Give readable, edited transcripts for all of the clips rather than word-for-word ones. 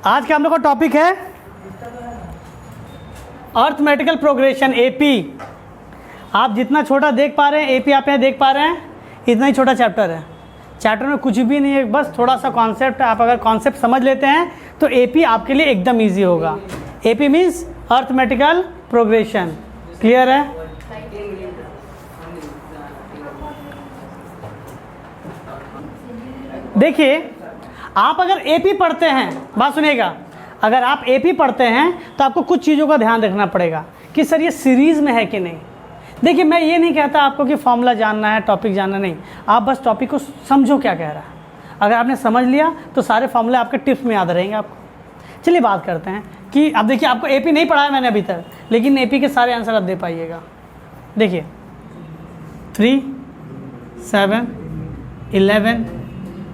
आज का हम लोग का टॉपिक है अर्थमेटिकल प्रोग्रेशन एपी। आप जितना छोटा देख पा रहे हैं एपी आप यहाँ देख पा रहे हैं, इतना ही छोटा चैप्टर है। चैप्टर में कुछ भी नहीं है, बस थोड़ा सा कॉन्सेप्ट। आप अगर कॉन्सेप्ट समझ लेते हैं तो एपी आपके लिए एकदम इजी होगा। AP means arithmetical progression. Clear है? देखिए, आप अगर एपी पढ़ते हैं, बात सुनिएगा, अगर आप एपी पढ़ते हैं तो आपको कुछ चीज़ों का ध्यान रखना पड़ेगा कि सर ये सीरीज़ में है कि नहीं। देखिए, मैं ये नहीं कहता आपको कि फॉर्मूला जानना है, टॉपिक जानना नहीं, आप बस टॉपिक को समझो क्या कह रहा है। अगर आपने समझ लिया तो सारे फॉर्मूले आपके टिप्स में याद रहेंगे आपको। चलिए बात करते हैं कि अब देखिए, आपको एपी नहीं पढ़ाया मैंने अभी तक, लेकिन एपी के सारे आंसर आप दे पाइएगा। देखिए 3, 7, 11,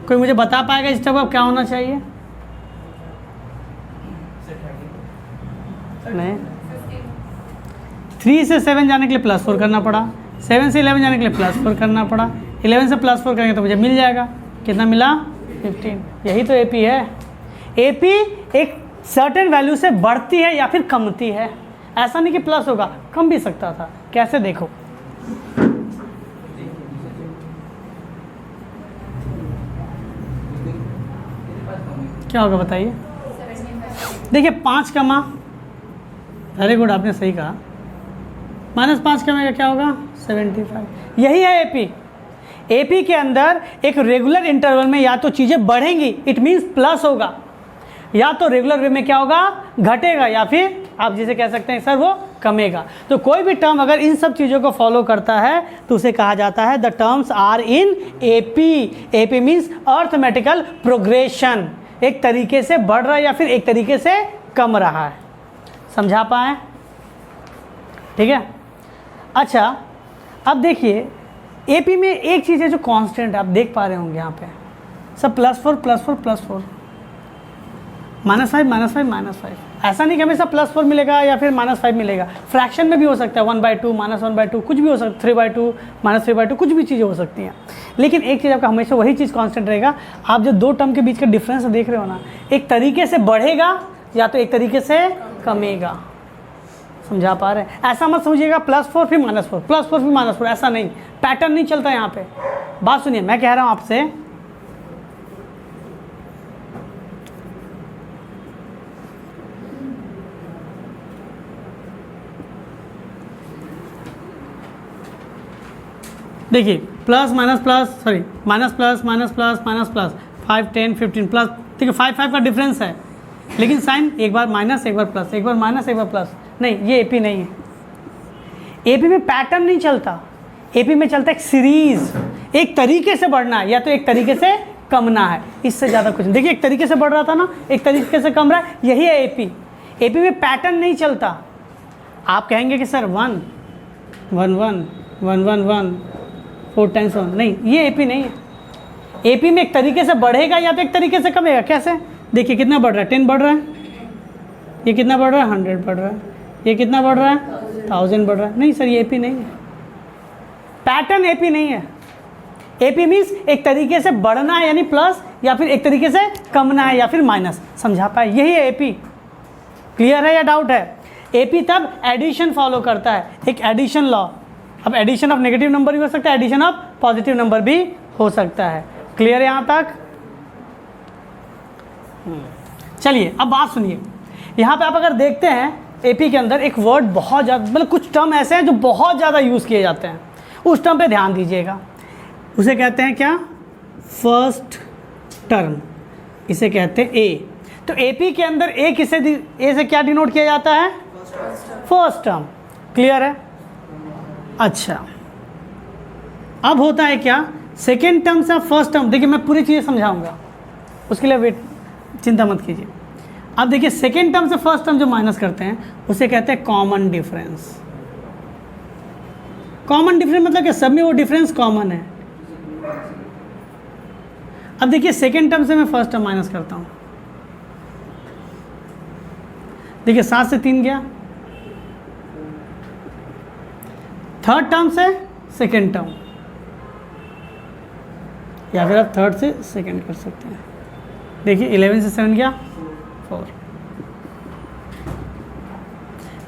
कोई मुझे बता पाएगा इस जगह क्या होना चाहिए? नहीं, 3 से 7 जाने के लिए +4 करना पड़ा, 7 से 11 जाने के लिए +4 करना पड़ा, 11 से +4 करेंगे तो मुझे मिल जाएगा, कितना मिला? 15। यही तो एपी है। एपी एक सर्टेन वैल्यू से बढ़ती है या फिर कमती है। ऐसा नहीं कि प्लस होगा, कम भी सकता था। कैसे? देखो, क्या होगा बताइए? देखिए 5 कमा, वेरी गुड, आपने सही कहा, -5 कमेगा क्या होगा? 75। यही है एपी। एपी के अंदर एक रेगुलर इंटरवल में या तो चीज़ें बढ़ेंगी, इट मीन्स प्लस होगा, या तो रेगुलर वे में क्या होगा? घटेगा, या फिर आप जिसे कह सकते हैं सर वो कमेगा। तो कोई भी टर्म अगर इन सब चीज़ों को फॉलो करता है तो उसे कहा जाता है the terms are in AP. AP means arithmetical progression, एक तरीके से बढ़ रहा है या फिर एक तरीके से कम रहा है। समझा पाए? ठीक है। अच्छा, अब देखिए एपी में एक चीज़ है जो कांस्टेंट है, आप देख पा रहे होंगे यहाँ पे सब +4 +4 +4, -5 -5 -5। ऐसा नहीं कि हमेशा +4 मिलेगा या फिर -5 मिलेगा। फ्रैक्शन में भी हो सकता है 1/2 -1/2, कुछ भी हो सकता है, 3/2 -3/2, कुछ भी चीज़ें हो सकती हैं। लेकिन एक चीज़ आपका हमेशा वही चीज़ कांस्टेंट रहेगा। आप जो दो टर्म के बीच का डिफरेंस देख रहे हो ना, एक तरीके से बढ़ेगा या तो एक तरीके से कमेगा। समझा पा रहे हैं? ऐसा मत समझिएगा +4 फिर -4, +4 फिर -4, ऐसा नहीं, पैटर्न नहीं चलता यहाँ पे। बात सुनिए, मैं कह रहा हूँ आपसे, देखिए plus minus plus, sorry minus plus minus plus minus plus, 5 10 15 plus, ठीक है, 5 का डिफरेंस है, लेकिन साइन एक बार माइनस एक बार प्लस, एक बार माइनस एक बार प्लस। नहीं, ये एपी नहीं है। एपी में पैटर्न नहीं चलता, एपी में चलता है एक सीरीज, एक तरीके से बढ़ना है या तो एक तरीके से कमना है, इससे ज़्यादा कुछ नहीं। देखिए एक तरीके से बढ़ रहा था ना, एक तरीके से कम रहा है, यही है एपी। एपी में पैटर्न नहीं चलता। आप कहेंगे कि सर 1 1 1 1 1 1 4 टाइम्स 1, नहीं, ये एपी नहीं है। एपी में एक तरीके से बढ़ेगा या तो एक तरीके से कमेगा। कैसे? देखिए कितना बढ़ रहा है, 10 बढ़ रहा है, ये कितना बढ़ रहा है, 100 बढ़ रहा है, ये कितना बढ़ रहा है, 1000 बढ़ रहा है। नहीं सर, ये एपी नहीं है, पैटर्न एपी नहीं है। एपी मीन्स एक तरीके से बढ़ना है यानी प्लस, या फिर एक तरीके से कमना है या फिर माइनस। समझा पाए? यही है एपी। क्लियर है या डाउट है? एपी तब एडिशन फॉलो करता है, एक एडिशन लॉ। अब एडिशन ऑफ नेगेटिव नंबर भी हो सकता है, एडिशन ऑफ पॉजिटिव नंबर भी हो सकता है। क्लियर है यहाँ तक? चलिए अब बात सुनिए, यहाँ पे आप अगर देखते हैं एपी के अंदर एक वर्ड बहुत ज़्यादा, मतलब कुछ टर्म ऐसे हैं जो बहुत ज़्यादा यूज़ किए जाते हैं, उस टर्म पे ध्यान दीजिएगा। उसे कहते हैं क्या? फर्स्ट टर्म, इसे कहते हैं ए। तो एपी के अंदर ए से क्या डिनोट किया जाता है? First term. क्लियर है? अच्छा, अब होता है क्या? सेकेंड टर्म से फर्स्ट टर्म, देखिए मैं पूरी चीज़ें समझाऊंगा, उसके लिए वेट, चिंता मत कीजिए। अब देखिए सेकेंड टर्म से फर्स्ट टर्म जो माइनस करते हैं उसे कहते हैं कॉमन डिफरेंस। कॉमन डिफरेंस मतलब क्या? सब में वो डिफरेंस कॉमन है। अब देखिए सेकेंड टर्म से मैं फर्स्ट टर्म माइनस करता हूँ, देखिए 7 से 3 गया, थर्ड टर्म से सेकेंड टर्म, या फिर आप थर्ड से सेकेंड कर सकते हैं। देखिए 11 से 7 गया, 4।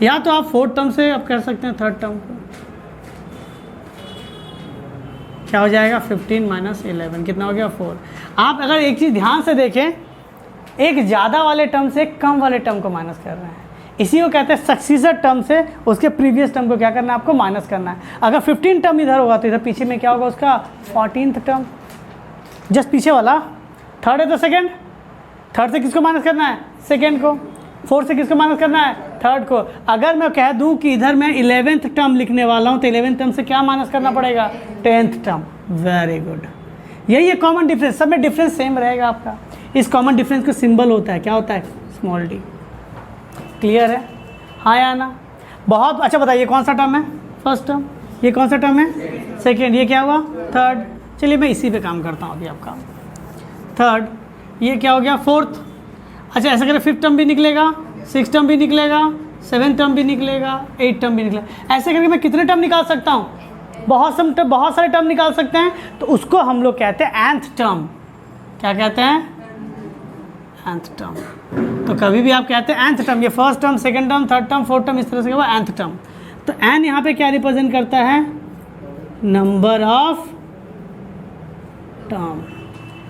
या तो आप फोर्थ टर्म से आप कर सकते हैं थर्ड टर्म को, क्या हो जाएगा 15 माइनस 11 कितना हो गया 4। आप अगर एक चीज़ ध्यान से देखें, एक ज़्यादा वाले टर्म से कम वाले टर्म को माइनस कर रहे हैं, इसी को कहते हैं सक्सीसर टर्म से उसके प्रीवियस टर्म को क्या करना है, आपको माइनस करना है। अगर 15 टर्म इधर होगा तो इधर पीछे में क्या होगा उसका 14th टर्म, जस्ट पीछे वाला। थर्ड है तो सेकेंड, थर्ड से किसको माइनस करना है, सेकेंड को। फोर्थ से किसको माइनस करना है, थर्ड को। अगर मैं कह दूं कि इधर मैं 11th टर्म लिखने वाला हूं तो 11th टर्म से क्या माइनस करना पड़ेगा, 10th टर्म। वेरी गुड, यही है कॉमन डिफरेंस, सब में डिफरेंस सेम रहेगा आपका। इस कॉमन डिफरेंस का सिंबल होता है, क्या होता है, स्मॉल डी। क्लियर है, हाँ या ना। बहुत अच्छा, बताइए कौन सा टर्म है, फर्स्ट टर्म। ये कौन सा टर्म है, सेकेंड। ये क्या हुआ, थर्ड। चलिए मैं इसी पे काम करता हूँ अभी आपका। थर्ड, ये क्या हो गया, फोर्थ। अच्छा ऐसा करें, फिफ्थ टर्म भी निकलेगा, सिक्स टर्म भी निकलेगा, सेवेंथ टर्म भी निकलेगा, 8th टर्म भी निकलेगा। ऐसे करके मैं कितने टर्म निकाल सकता हूँ, बहुत सारे टर्म निकाल सकते हैं। तो उसको हम लोग कहते हैं nth टर्म। क्या कहते हैं, nth टर्म। तो कभी भी आप कहते हैं nth टर्म, ये first term, second term, third term, fourth term, इस तरह से क्या हुआ, nth टर्म। तो n यहाँ पे क्या रिप्रेजेंट करता है, नंबर ऑफ टर्म।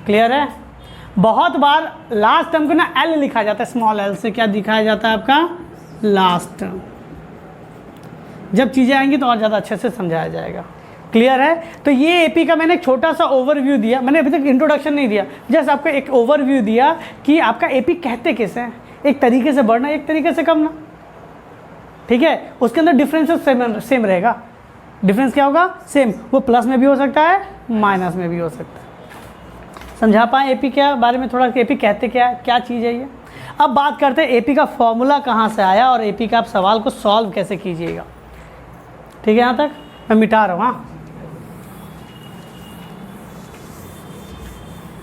क्लियर है। बहुत बार लास्ट टर्म को ना l लिखा जाता है, स्मॉल l से क्या दिखाया जाता है आपका, लास्ट टर्म। जब चीज़ें आएंगी तो और ज़्यादा अच्छे से समझाया जाएगा। क्लियर है। तो ये एपी का मैंने एक छोटा सा ओवरव्यू दिया, मैंने अभी तक इंट्रोडक्शन नहीं दिया, जस्ट आपको एक ओवरव्यू दिया कि आपका एपी कहते किसे हैं, एक तरीके से बढ़ना, एक तरीके से कमना। ठीक है, उसके अंदर डिफरेंस सेम रहेगा। डिफरेंस क्या होगा, सेम। वो प्लस में भी हो सकता है, माइनस में भी हो सकता है। समझा पाए एपी के बारे में थोड़ा, एपी कहते क्या चीज़ है ये। अब बात करते हैं एपी का फॉर्मूला कहाँ से आया और एपी का आप सवाल को सॉल्व कैसे कीजिएगा। ठीक है, यहाँ तक मैं मिटा रहा हूँ। हाँ,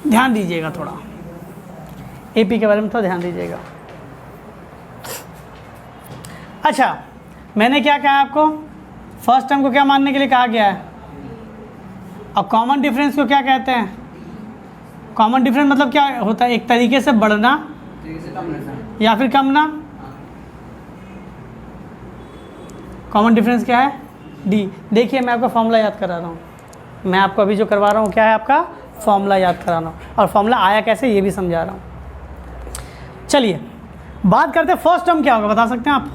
ध्यान दीजिएगा थोड़ा, एपी के बारे में थोड़ा ध्यान दीजिएगा। अच्छा, मैंने क्या कहा आपको, फर्स्ट टर्म को क्या मानने के लिए कहा गया है, और कॉमन डिफरेंस को क्या कहते हैं। कॉमन डिफरेंस मतलब क्या होता है, एक तरीके से बढ़ना या फिर कमना। कॉमन डिफरेंस क्या है, डी। देखिए मैं आपका फॉर्मूला याद करा रहा हूँ, मैं आपको अभी जो करवा रहा हूँ क्या है, आपका फॉर्मूला याद करा रहा हूँ, और फॉर्मूला आया कैसे ये भी समझा रहा हूँ। चलिए बात करते हैं फर्स्ट टर्म क्या होगा, बता सकते हैं आप,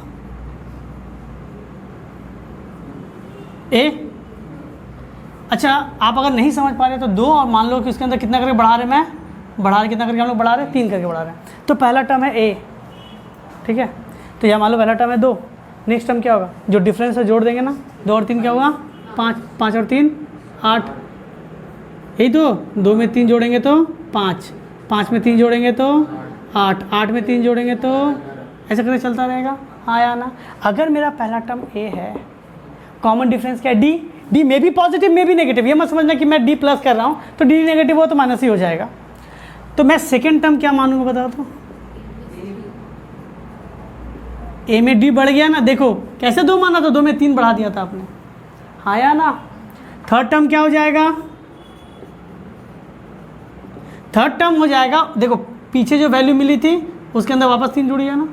ए। अच्छा, आप अगर नहीं समझ पा रहे तो दो, और मान लो कि इसके अंदर कितना करके बढ़ा रहे, मैं बढ़ा रहे, कितना करके हम लोग बढ़ा रहे, 3 करके बढ़ा रहे हैं। तो पहला टर्म है ए, ठीक है। तो यह मान लो पहला टर्म है 2, नेक्स्ट टर्म क्या होगा, जो डिफरेंस है जोड़ देंगे ना, 2 और 3 क्या होगा, 5, 5 और 3 8, यही तो। 2 में 3 जोड़ेंगे तो 5, 5 में 3 जोड़ेंगे तो 8, 8 में 3 जोड़ेंगे तो, ऐसे करके चलता रहेगा। हाँ या ना। अगर मेरा पहला टर्म ए है, कॉमन डिफरेंस क्या है, डी। डी में भी पॉजिटिव में भी नेगेटिव, ये मत समझना कि मैं डी प्लस कर रहा हूँ तो डी नेगेटिव हो तो माइनस ही हो जाएगा। तो मैं सेकेंड टर्म क्या मानूंगा बता दो, ए में डी बढ़ गया ना, देखो कैसे 2 माना था, 2 में 3 बढ़ा दिया था आपने। हाँ या ना। थर्ड टर्म क्या हो जाएगा, थर्ड टर्म हो जाएगा, देखो पीछे जो वैल्यू मिली थी उसके अंदर वापस 3 जुड़ी है ना,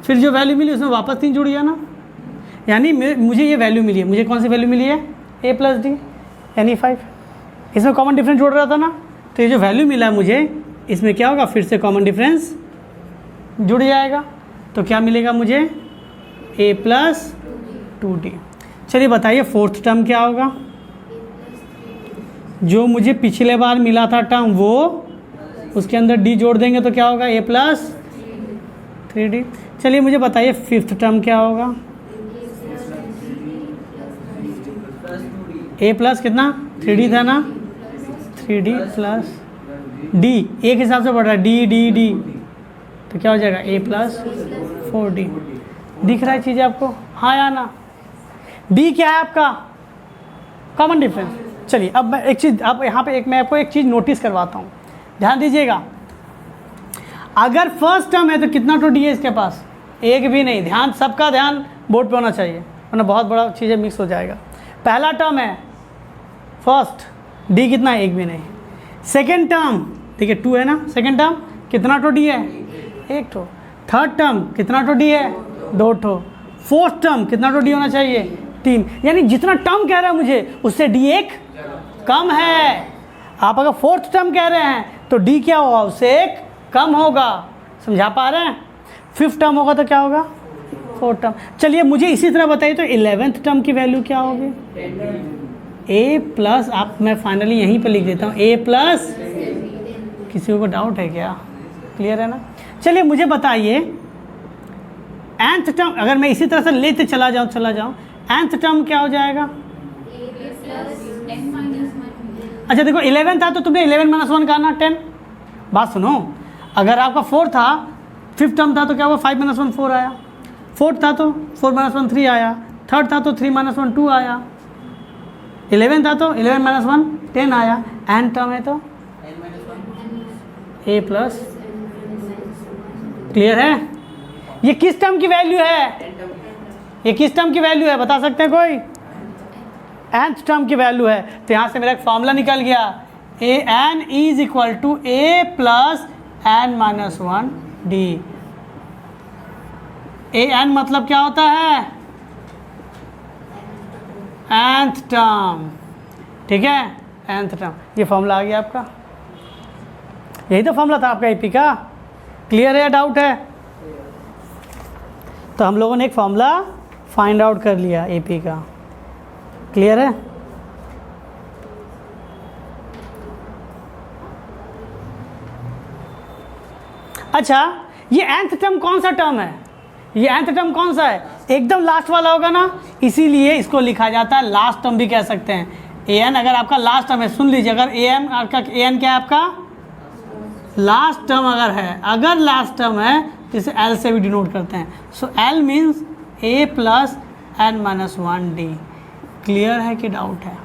फिर जो वैल्यू मिली उसमें वापस 3 जुड़ी है ना, यानी मुझे ये वैल्यू मिली है। मुझे कौन सी वैल्यू मिली है, a प्लस डी यानी 5। इसमें कॉमन डिफरेंस जोड़ रहा था ना, तो ये जो वैल्यू मिला है मुझे, इसमें क्या होगा, फिर से कॉमन डिफरेंस जुड़ जाएगा। तो क्या मिलेगा मुझे, a प्लस 2d। चलिए बताइए फोर्थ टर्म क्या होगा, जो मुझे पिछले बार मिला था टर्म वो, उसके अंदर d जोड़ देंगे तो क्या होगा, a प्लस 3d। चलिए मुझे बताइए फिफ्थ टर्म क्या होगा, a प्लस कितना 3d था ना, 3d प्लस d, एक हिसाब से बढ़ रहा है, d, तो क्या हो जाएगा a प्लस 4d। दिख रहा है चीज़ें आपको, हाँ या ना। b क्या है आपका, कॉमन डिफरेंस। चलिए अब मैं एक चीज़, अब यहाँ पे मैं आपको एक चीज़ नोटिस करवाता हूँ, ध्यान दीजिएगा। अगर फर्स्ट टर्म है तो कितना टू डी है इसके पास, एक भी नहीं। ध्यान, सबका ध्यान बोर्ड पे होना चाहिए, वरना बहुत बड़ा चीज़ें मिक्स हो जाएगा। पहला टर्म है फर्स्ट, डी कितना है, एक भी नहीं। सेकेंड टर्म देखिए 2 है ना, सेकेंड टर्म कितना टू डी है, एक ठो। थर्ड टर्म कितना ठो डी है? 2 ठो। फोर्थ टर्म कितना ठो डी होना चाहिए? 3। यानी जितना टर्म कह रहा है मुझे उससे डी एक कम है। आप अगर फोर्थ टर्म कह रहे हैं तो डी क्या होगा? उससे एक कम होगा। समझा पा रहे हैं? फिफ्थ टर्म होगा तो क्या होगा? Fourth term. चलिए मुझे इसी तरह बताइए तो 11th टर्म की वैल्यू क्या होगी? ए प्लस, आप मैं फाइनली यहीं पे लिख देता हूँ, ए प्लस। किसी को डाउट है क्या? क्लियर है ना? चलिए मुझे बताइए nth टर्म अगर मैं इसी तरह से लेते चला जाऊँ nth टर्म क्या हो जाएगा? अच्छा देखो 11 था तो तुमने 11 - 1 कहा ना 10। बात सुनो, अगर आपका 4 था, फिफ्थ टर्म था तो क्या हुआ? 5 - 1 4 आया। फोर्थ था तो 4 - 1 3 आया। थर्ड था तो 3 - 1 2 आया। 11 था तो 11 - 1 10 आया। एंड टर्म है तो ए प्लस। क्लियर है? ये किस टर्म की वैल्यू है? ये किस टर्म की वैल्यू है बता सकते हैं कोई? nth टर्म की वैल्यू है। तो यहाँ से मेरा एक फॉर्मूला निकल गया, A N is equal to A plus N minus 1 D. A N मतलब क्या होता है? nth term. ठीक है, nth टर्म। ये फॉर्मूला आ गया आपका। यही तो फॉर्मूला था आपका एपी का। क्लियर है या डाउट है? तो हम लोगों ने एक फॉर्मूला फाइंड आउट कर लिया एपी का। क्लियर है? अच्छा, ये nth टर्म कौन सा टर्म है? ये nth टर्म कौन सा है? एकदम लास्ट वाला होगा ना, इसीलिए इसको लिखा जाता है लास्ट टर्म भी कह सकते हैं। an अगर आपका लास्ट टर्म है, सुन लीजिए, अगर an आपका an क्या है? आपका लास्ट टर्म अगर लास्ट टर्म है तो इसे L से भी डिनोट करते हैं। So L means a plus N minus 1 d. Clear है कि डाउट है?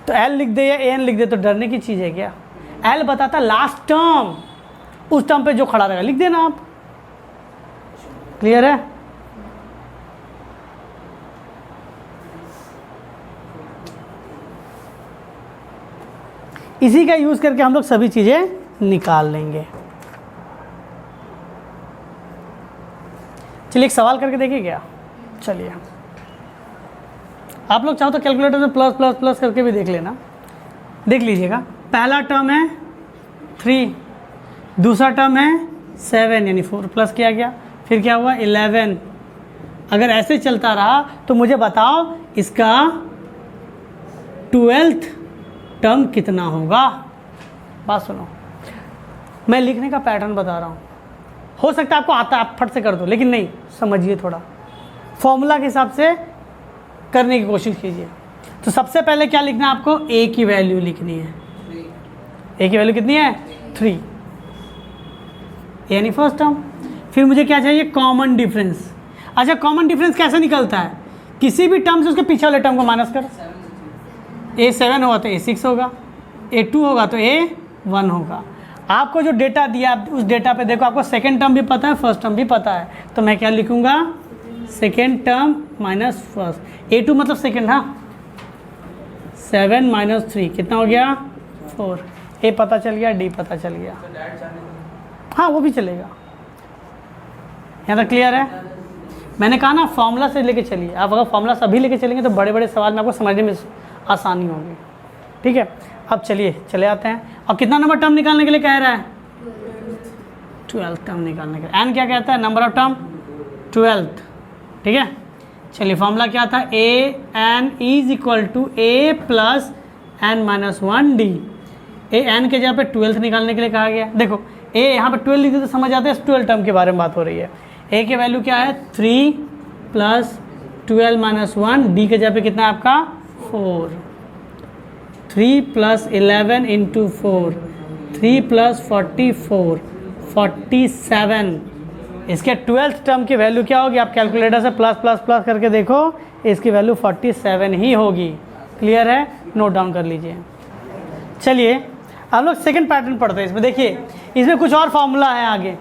तो L लिख दे या an लिख दे तो डरने की चीज़ है क्या? L बताता लास्ट टर्म, उस टर्म पे जो खड़ा रहेगा लिख देना आप। क्लियर है? इसी का यूज़ करके हम लोग सभी चीज़ें निकाल लेंगे। चलिए एक सवाल करके देखिए क्या? चलिए आप लोग चाहो तो कैलकुलेटर में प्लस प्लस प्लस करके भी देख लेना। देख लीजिएगा, पहला टर्म है 3, दूसरा टर्म है 7 यानी 4 प्लस किया गया, फिर क्या हुआ 11। अगर ऐसे चलता रहा तो मुझे बताओ इसका 12th टर्म कितना होगा? बात सुनो, मैं लिखने का पैटर्न बता रहा हूँ। हो सकता है आपको आता है, आप फट से कर दो, लेकिन नहीं, समझिए थोड़ा, फॉर्मूला के हिसाब से करने की कोशिश कीजिए। तो सबसे पहले क्या लिखना है आपको? ए की वैल्यू लिखनी है। ए की वैल्यू कितनी है? 3 यानी फर्स्ट टर्म। फिर मुझे क्या चाहिए? Common difference. अच्छा, कॉमन डिफरेंस कैसे निकलता है? किसी भी टर्म से उसके पीछे वाले टर्म को माइनस कर। ए 7 होगा तो ए 6 होगा, ए 2 होगा तो ए 1 होगा। आपको जो डेटा दिया उस डेटा पे देखो, आपको सेकेंड टर्म भी पता है, फर्स्ट टर्म भी पता है, तो मैं क्या लिखूंगा? Second term minus first. A 2 मतलब सेकेंड। हाँ, 7 - 3 कितना हो गया? 4। ए पता चल गया, डी पता चल गया। हाँ, वो भी चलेगा। यहाँ तक क्लियर है? मैंने कहा ना फॉर्मूला से लेके चलिए। आप अगर फॉर्मूला सभी लेके चलेंगे तो बड़े बड़े सवाल में आपको समझने में आसानी होगी। ठीक है, अब चलिए चले आते हैं। और कितना नंबर टर्म निकालने के लिए कह रहा है? 12th टर्म निकालने के लिए। एन क्या कहता है? Number of term 12th। ठीक है, चलिए फॉर्मूला क्या था? A N is equal to A plus N minus 1 D. A n के जगह पे 12th निकालने के लिए कहा गया। देखो ए यहाँ पे 12 लिखते तो समझ आते हैं 12 टर्म के बारे में बात हो रही है। ए की वैल्यू क्या है? 3 प्लस 12 - 1। डी के जगह पे कितना है आपका? 4। 3 + 11 × 4, 3 + 44, 47। इसके 12th टर्म की वैल्यू क्या होगी? आप कैलकुलेटर से प्लस प्लस प्लस करके देखो, इसकी वैल्यू 47 ही होगी। क्लियर है? नोट डाउन कर लीजिए। चलिए आप लोग सेकंड पैटर्न पढ़ते हैं। इसमें देखिए, इसमें कुछ और फॉर्मूला है आगे।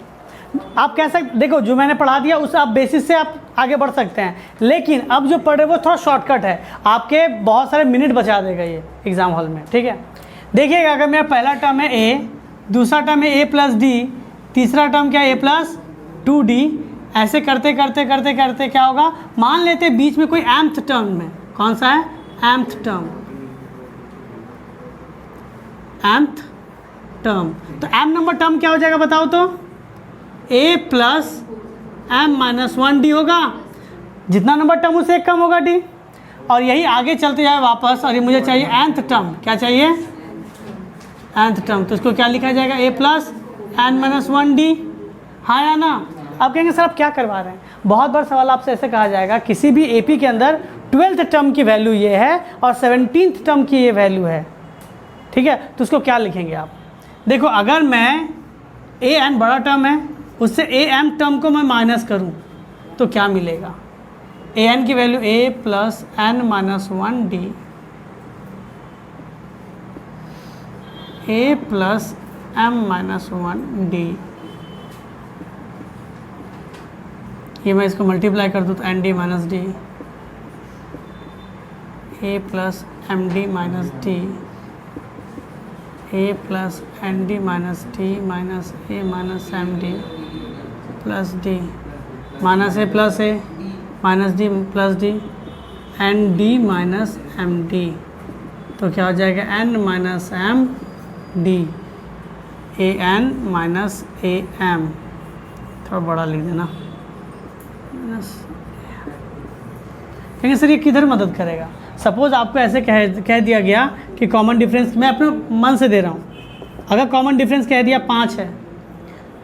आप कह सकते, देखो जो मैंने पढ़ा दिया उस आप बेसिस से आप आगे बढ़ सकते हैं, लेकिन अब जो पढ़ रहे वो थोड़ा शॉर्टकट है, आपके बहुत सारे मिनट बचा देगा ये एग्जाम हॉल में। ठीक है, देखिएगा, अगर मेरा पहला टर्म है ए, दूसरा टर्म है ए प्लस डी, तीसरा टर्म क्या है ए प्लस 2d। ऐसे करते करते करते करते क्या होगा, मान लेते बीच में कोई mth टर्म है, कौन सा है mth टर्म, mth टर्म। तो m नंबर टर्म क्या हो जाएगा बताओ तो, a plus m minus 1d होगा। जितना नंबर टर्म उससे एक कम होगा d, और यही आगे चलते जाए वापस, और ये मुझे चाहिए nth टर्म, क्या चाहिए nth टर्म। तो इसको क्या लिखा जाएगा, a plus n minus 1d, हाँ या ना। अब कहेंगे सर आप क्या करवा रहे हैं, बहुत बार सवाल आपसे ऐसे कहा जाएगा किसी भी एपी के अंदर 12th टर्म की वैल्यू ये है और 17th टर्म की ये वैल्यू है, ठीक है। तो उसको क्या लिखेंगे आप, देखो अगर मैं ए एन बड़ा टर्म है उससे ए एम टर्म को मैं माइनस करूं तो क्या मिलेगा, ए एन की value a plus N minus 1d, a plus m minus 1d। ये मैं इसको मल्टीप्लाई कर दूँ तो n d minus d, a plus m d minus d, a plus n d minus d minus a minus m d plus d, minus a plus a minus d plus d, n d minus m d. तो क्या हो जाएगा n minus m d, A N minus A M, थोड़ा बड़ा लिख देना। कहेंगे sir ये किधर मदद करेगा, सपोज आपको ऐसे कह दिया गया कि कॉमन डिफरेंस, मैं अपने मन से दे रहा हूँ, अगर कॉमन डिफरेंस कह दिया 5 है,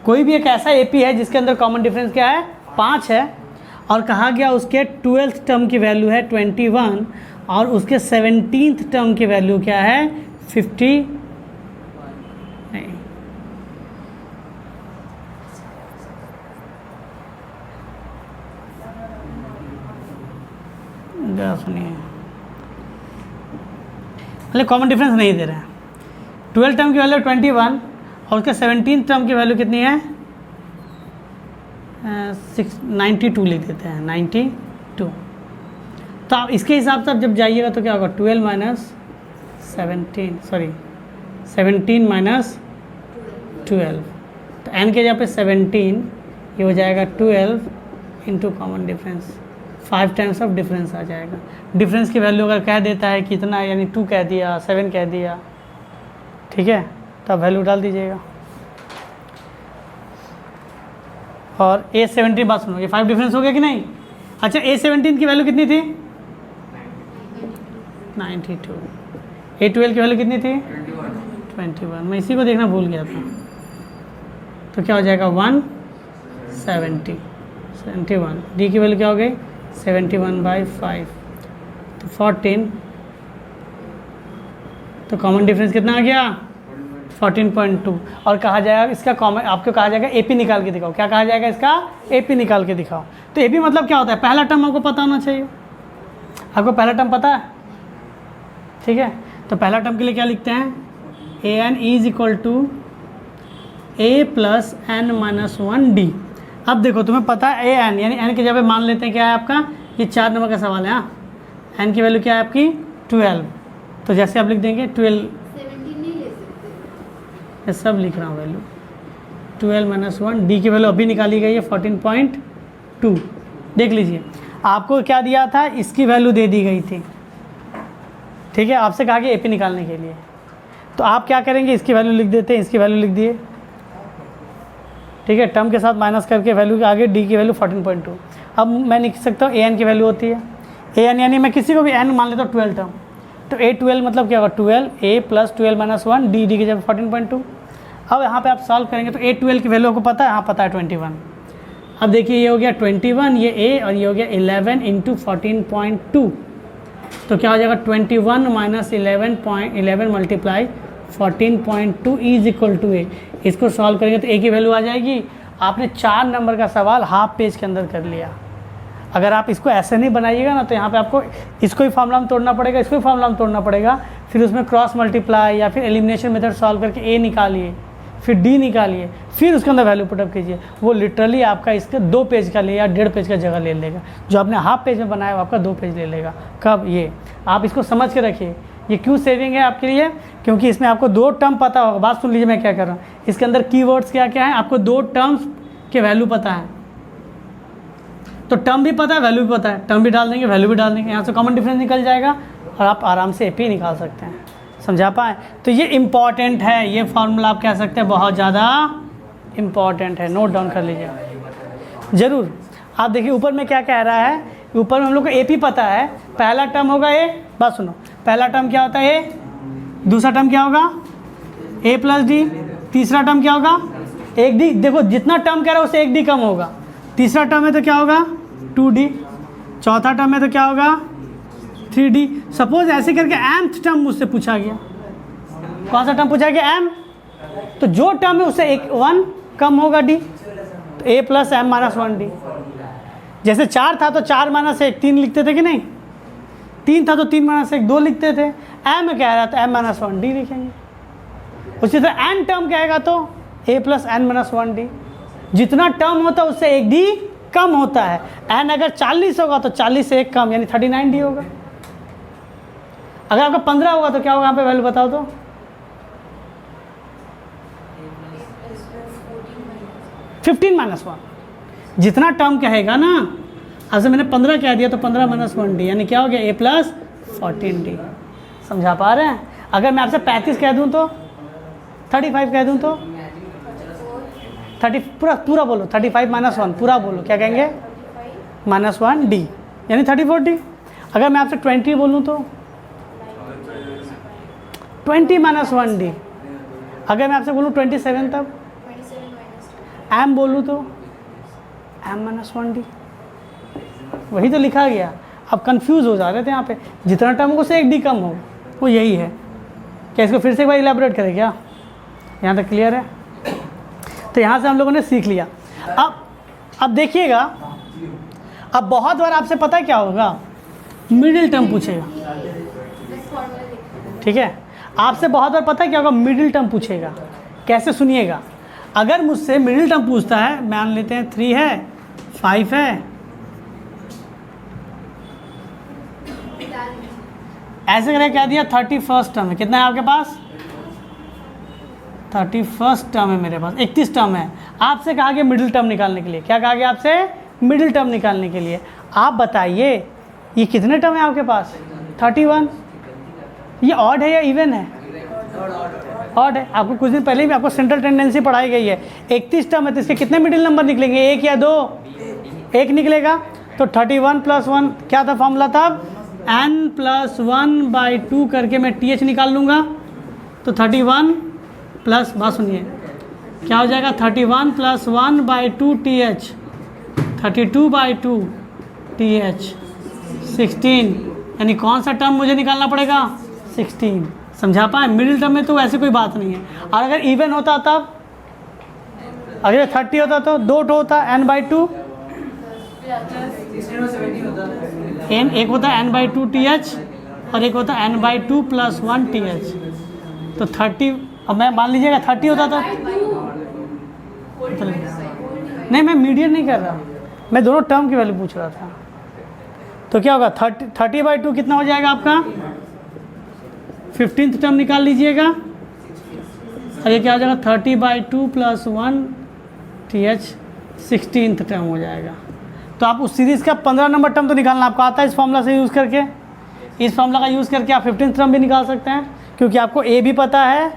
कोई भी एक ऐसा एपी है जिसके अंदर कॉमन डिफरेंस क्या है 5 है, और कहा गया उसके 12th टर्म की वैल्यू है 21 और उसके 17th टर्म की वैल्यू क्या है 50, नहीं सुनिए, मतलब कॉमन डिफरेंस नहीं दे रहे हैं। 12 टर्म की वैल्यू 21 और उसके 17 टर्म की वैल्यू कितनी है 92 लिख देते हैं, 92। तो आप इसके हिसाब से आप जब जाइएगा तो क्या होगा 12 माइनस 17 माइनस 12, तो n के जगह पे 17, ये हो जाएगा 12 into common difference, 5 times of difference आ जाएगा। डिफरेंस की वैल्यू अगर कह देता है कितना, यानी 2 कह दिया, 7 कह दिया, ठीक है, तो आप वैल्यू डाल दीजिएगा। और A17 बात सुनो, ये 5 डिफरेंस हो गया कि नहीं। अच्छा A17 की वैल्यू कितनी थी 92, A12 की वैल्यू कितनी थी 21, मैं इसी को देखना भूल गया था। तो क्या हो जाएगा 171, डी की वैल्यू क्या हो गई 71/5, तो 14, तो कॉमन डिफरेंस कितना आ गया 14.2। और कहा जाएगा इसका कॉमन, आपको कहा जाएगा एपी निकाल के दिखाओ, क्या कहा जाएगा इसका एपी निकाल के दिखाओ। तो एपी मतलब क्या होता है, पहला टर्म आपको पता होना चाहिए, आपको पहला टर्म पता है, ठीक है। तो पहला टर्म के लिए क्या लिखते हैं, a N is equal to A plus N minus 1d। अब देखो तुम्हें पता है ए एन, यानी एन के जगह मान लेते हैं क्या है आपका, ये 4 नंबर का सवाल है। हाँ, एन की वैल्यू क्या है आपकी 12, तो जैसे आप लिख देंगे 12, 17 नहीं ले सकते, ये सब लिख रहा हूँ वैल्यू 12 माइनस 1, डी की वैल्यू अभी निकाली गई है 14.2। देख लीजिए आपको क्या दिया था, इसकी वैल्यू दे दी गई थी, ठीक है, आपसे कहा कि एपी निकालने के लिए। तो आप क्या करेंगे, इसकी वैल्यू लिख देते हैं, इसकी वैल्यू लिख दिए, ठीक है, टर्म के साथ माइनस करके वैल्यू के आगे डी की वैल्यू 14.2। अब मैं लिख सकता हूँ ए एन की वैल्यू होती है, ए एन यानी मैं किसी को भी एन मान लेता हूँ 12 टर्म, तो A12 मतलब क्या होगा 12, ए प्लस 12 माइनस 1, डी की जगह 14.2। अब यहाँ पे आप सॉल्व करेंगे तो A12 की वैल्यू आपको पता है, हाँ पता है 21। अब देखिए ये हो गया 21, ये ए, और ये हो गया 11 इंटू 14.2, तो क्या हो जाएगा 21 minus 11 multiply 14.2 is equal to a. इसको सॉल्व करेंगे तो ए की वैल्यू आ जाएगी। आपने 4 नंबर का सवाल हाफ पेज के अंदर कर लिया। अगर आप इसको ऐसे नहीं बनाइएगा ना, तो यहाँ पे आपको इसको ही फार्मूला में तोड़ना पड़ेगा, इसको ही फार्मूला में तोड़ना पड़ेगा, फिर उसमें क्रॉस मल्टीप्लाई या फिर एलिमिनेशन मेथड सॉल्व करके ए निकालिए, फिर डी निकालिए, फिर उसके अंदर वैल्यू पुटअप कीजिए। वो लिटरली आपका इसके 2 पेज का ले या 1.5 पेज का जगह ले लेगा। जो आपने हाफ पेज में बनाया वो आपका 2 पेज ले लेगा। कब, ये आप इसको समझ के रखिए ये क्यों सेविंग है आपके लिए? क्योंकि इसमें आपको दो टर्म पता होगा। बात सुन लीजिए मैं क्या कर रहा हूँ। इसके अंदर कीवर्ड्स क्या क्या है, आपको दो टर्म्स के वैल्यू पता है, तो टर्म भी पता है, वैल्यू भी पता है, टर्म भी डाल देंगे, वैल्यू भी डाल देंगे, यहाँ से कॉमन डिफरेंस निकल जाएगा और आप आराम से एपी निकाल सकते हैं। समझा पाए? तो ये इम्पॉर्टेंट है, ये फार्मूला आप कह सकते हैं बहुत ज़्यादा इम्पॉर्टेंट है, नोट डाउन कर लीजिए ज़रूर। आप देखिए ऊपर में क्या कह रहा है, ऊपर में हम लोग को एपी पता है, पहला टर्म होगा ए, बात सुनो, पहला टर्म क्या होता है ए, दूसरा टर्म क्या होगा ए प्लस डी, तीसरा टर्म क्या होगा एक डी। देखो जितना टर्म कह रहा है उससे एक डी कम होगा, तीसरा टर्म है तो क्या होगा 2d, चौथा टर्म है तो क्या होगा 3d। सपोज ऐसे करके mth टर्म मुझसे पूछा गया, कौन सा टर्म पूछा गया m, तो जो टर्म है उससे एक 1 कम होगा d, तो a plus m minus 1d। जैसे 4 था तो 4 माइनस 1 3 लिखते थे कि नहीं, 3 था तो 3 माइनस 1 2 लिखते थे, m कह रहा था m माइनस 1d लिखेंगे। उसी तरह n टर्म कहेगा तो a plus n minus 1d। जितना टर्म होता है उससे एक डी कम होता है। n अगर 40 होगा तो 40 से एक कम यानी 39d होगा। अगर आपका 15 होगा तो क्या होगा यहाँ पे वैल्यू बताओ तो, फिफ्टीन माइनस 1। जितना टर्म कहेगा ना, अब से मैंने 15 कह दिया तो 15 माइनस 1d यानी क्या हो गया a प्लस 14d। समझा पा रहे हैं? अगर मैं आपसे 35 कह दूँ तो, 35 कह दूँ तो 30 पूरा बोलो, 35 माइनस 1 पूरा बोलो, क्या कहेंगे माइनस 1d यानी 34d। अगर मैं आपसे 20 बोलूँ तो 20 माइनस 1d। अगर मैं आपसे बोलूँ 27 तब m बोलूँ तो m माइनस 1d। वही तो लिखा गया, अब कंफ्यूज हो जा रहे थे यहाँ पे, जितना टर्म होगा उससे एक डी कम हो, वो यही है। क्या इसको फिर से एक बार इलेबोरेट करें क्या? यहाँ तक क्लियर है? तो यहाँ से हम लोगों ने सीख लिया। अब देखिएगा, अब बहुत बार आपसे पता है क्या होगा, मिडिल टर्म पूछेगा, ठीक है? आपसे बहुत बार पता है क्या होगा, मिडिल टर्म पूछेगा। कैसे सुनिएगा, अगर मुझसे मिडिल टर्म पूछता है, मान लेते हैं 3 है 5 है, ऐसे करके कह दिया 31st टर्म है, कितना है आपके पास 31st टर्म है, मेरे पास 31 टर्म है। आपसे कहा गया मिडिल टर्म निकालने के लिए, क्या कहा गया आपसे, मिडिल टर्म निकालने के लिए। आप बताइए ये कितने टर्म है आपके पास 31। ये ऑड है या इवन है? ऑड है। आपको कुछ दिन पहले भी आपको सेंट्रल टेंडेंसी पढ़ाई गई है। 31 टर्म है तो इसके कितने मिडिल नंबर निकलेंगे, एक या दो? एक निकलेगा। तो 31 प्लस 1 क्या था फॉर्मूला था, n प्लस 1/2 करके मैं th निकाल लूँगा। तो 31 प्लस, बात सुनिए क्या हो जाएगा, 31 प्लस 1/2 th, 32/2 th, 16, यानी कौन सा टर्म मुझे निकालना पड़ेगा 16। समझा पाए? मिडिल टर्म में तो ऐसे कोई बात नहीं है। और अगर इवन होता तब, अगर 30 होता तो 2 होता n/2, एक होता n/2 th और एक होता n/2 प्लस 1 th। तो 30, अब मैं मान लीजिएगा 30 होता तो नहीं, मैं मीडियन नहीं कर रहा, मैं दोनों टर्म की वैल्यू पूछ रहा था। तो क्या होगा 30/2 कितना हो जाएगा आपका 15th टर्म निकाल लीजिएगा, और ये क्या हो जाएगा 30/2 प्लस 1 th 16th टर्म हो जाएगा। तो आप उस सीरीज़ का 15 नंबर टर्म तो निकालना आपको आता है इस फॉर्मूला से यूज़ करके। इस फॉर्मूला का यूज़ करके आप 15th टर्म भी निकाल सकते हैं, क्योंकि आपको ए भी पता है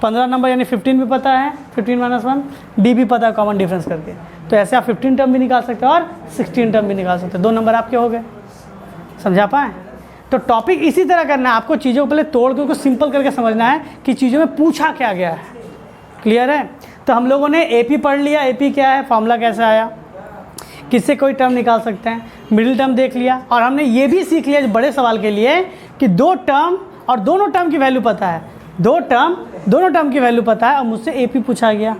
15 नंबर यानी 15 भी पता है, 15 माइनस 1, डी भी पता है कॉमन डिफरेंस करके। तो ऐसे आप 15 टर्म भी निकाल सकते हैं और 16 टर्म भी निकाल सकते हैं। 2 नंबर आपके हो गए। समझा पाए? तो टॉपिक इसी तरह करना है आपको, चीज़ों को पहले तोड़ के उसको सिंपल करके समझना है कि चीज़ों में पूछा क्या गया है। क्लियर है? तो हम लोगों ने एपी पढ़ लिया, एपी क्या है, फॉर्मूला कैसे आया, किससे कोई टर्म निकाल सकते हैं, मिडिल टर्म देख लिया, और हमने ये भी सीख लिया बड़े सवाल के लिए कि 2 टर्म और दोनों टर्म की वैल्यू पता है, दोनों टर्म की वैल्यू पता है, और मुझसे एपी पूछा गया,